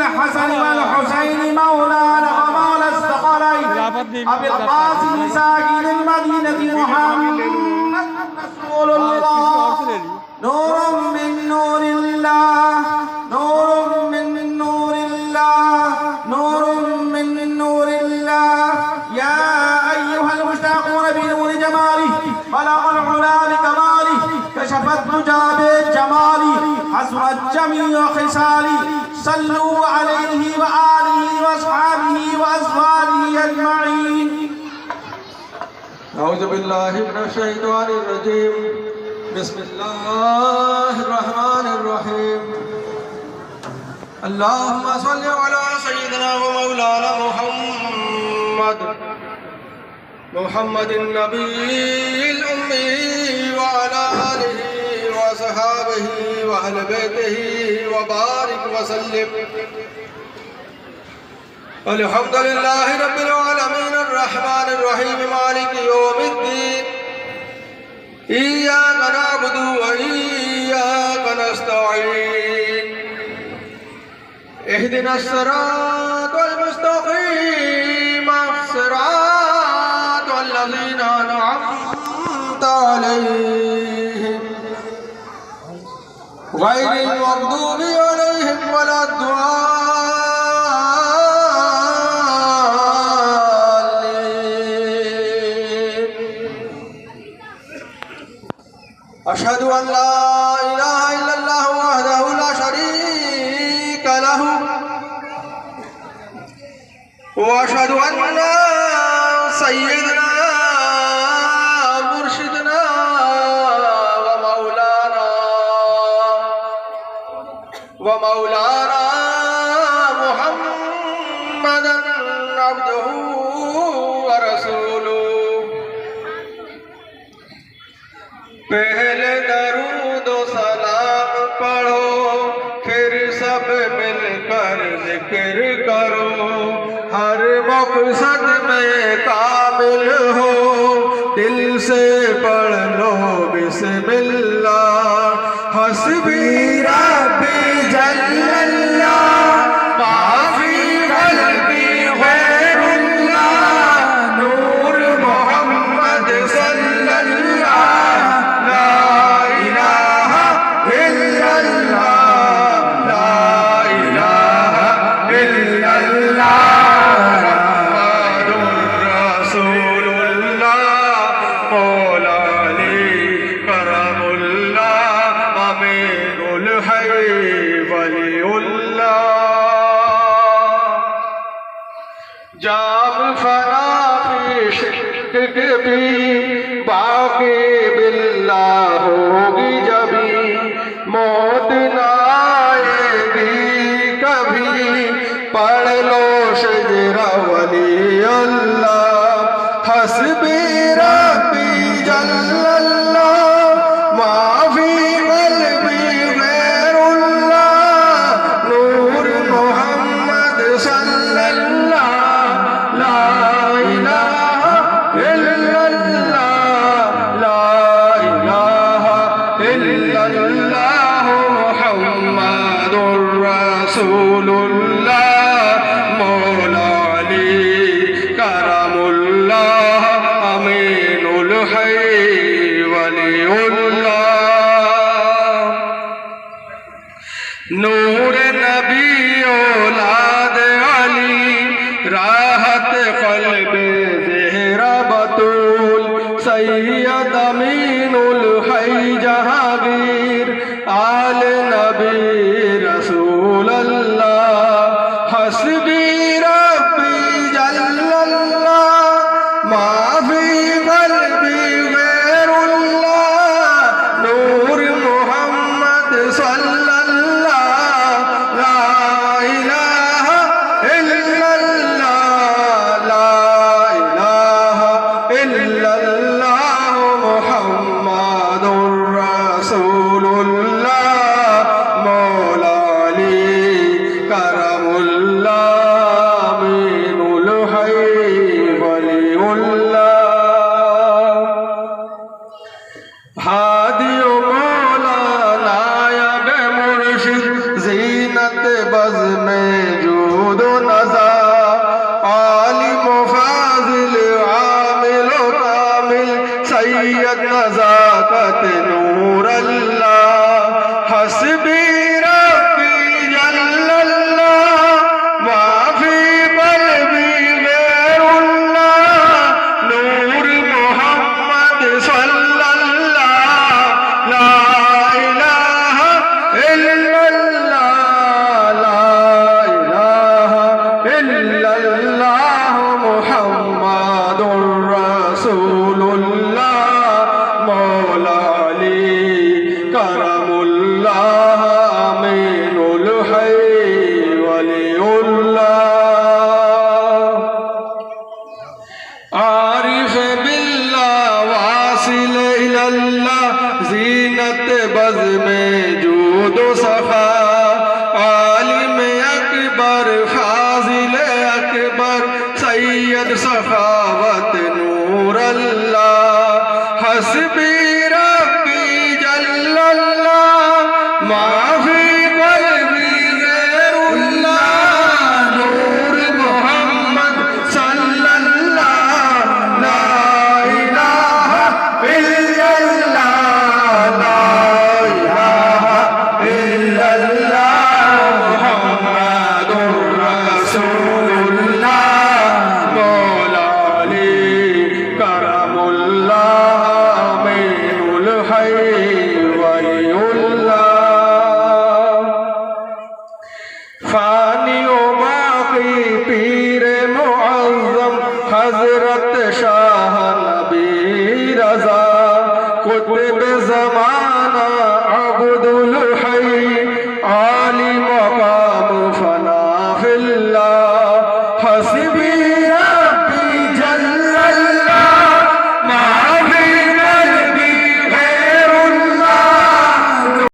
الحسن والحسين مولانا ومولى الثقلين أبي القاسم ساكن المدينة محمد رسول الله نور من نور الله نور من نور الله نور من نور الله يا أيها المشتاقون بنور جماله بلغ العلا بكماله كشف الدجى بجماله حسنت جميع خصاله صلوا عليه وآله وأصحابه وأزواجه أجمعين. أعوذ بالله من الشيطان الرجيم. بسم الله الرحمن الرحيم. اللهم صل على سيدنا ومولانا محمد النبي الأمي وعلى آله وصحابه وأهل بيته وبارك وسلم. الحمد لله رب العالمين الرحمن الرحيم مالك يوم الدين إياك نعبد وإياك نستعين اهدنا الصراط المستقيم صراط الذين أنعمت عليهم غير المغضوب عليهم ولا الضالين. أشهد أن لا إله إلا الله وحده لا شريك له وأشهد أن سيدنا مرشدنا ومولانا محمدا عبده ورسوله. पहले दरूद सलाम पढ़ो फिर सब मिलकर जिक्र करो हर मकसद में कामिल हो दिल से पढ़ लो बिस्मिल्लाह हस्बी रब्बी जल्लल्लाह माफी क़ल्बी गैरुल्लाह नूर मोहम्मद सल्लल्लाह ला इलाहा इल्लल्लाह ला इलाहा इल्लल्लाह मुहम्मदुर रसूलुल्लाह मौला अली करमुल्लाह अमीनुल हई वलीउल्लाह जाम फना फी शिर्क भी बाकी बिल्लाह होगी जभी मौत ना आएगी कभी पढ़ लो शजरा वली अल्लाह हस्बी रब्बी जल्लल्लाह माफी क़ल्बी गैरुल्लाह नूर मोहम्मद सल्लल्लाह ला इलाहा इल्लल्लाह ला इलाहा इल्लल्लाह मुहम्मदुर रसूलुल्लाह मौला अली करमुल्लाह अमीनुल हई वलीउल्लाह नूर नबी औलाद अली राहत क़ल्ब ज़हरा बतूल सैयद अमीनुल हई जहांगीर आल नबी रसूल अल्लाह हस्बी रब्बी जल्लल्लाह माफी क़ल्बी गैरुल्लाह नूर मोहम्मद सल्लल्लाह ला इलाहा इल्लल्लाह ला इलाहा इल्लल्लाह मुहम्मदुर रसूलुल्लाह मौला अली करमुल्लाह अमीनुल हई वलीउल्लाह हादियो मौला नायब मुर्शिद जीनत बज़्म में जूद नज़ा आलिम फाजिल आमिल कामिल सैयद नज़ाकत नूर अल्लाह हस्बी रब्बी जल्लल्लाह माफी क़ल्बी गैरुल्लाह नूर मोहम्मद सल्लल्लाह ला इलाहा इल्लल्लाह ला इलाहा इल्लल्लाह मुहम्मदुर रसूलुल्लाह मौला अली करमुल्लाह अमीनुल हई वलियुल्लाह आरिफ बिल्लाह वासिल इलल्लाह जीनत बज़ में जूद सखा आलिम अकबर फाजिल अकबर सैयद सखावत नूर अल्लाह हस्बी रब्बी जल्लल्लाह माफी क़ल्बी गैरुल्लाह नूर मोहम्मद सल्लल्लाह ला इलाहा इल्लल्लाह ला इलाहा इल्लल्लाह मुहम्मदुर रसूलुल्लाह मौला अली करमुल्लाह अमीनुल हई वलियुल्लाह फानी ओ बाकी पीर मुअज़्ज़म हज़रत शाह नबी रज़ा कुतुब ज़माना अब्दुल हई आली मक़ाम फना फिल्लाह हसी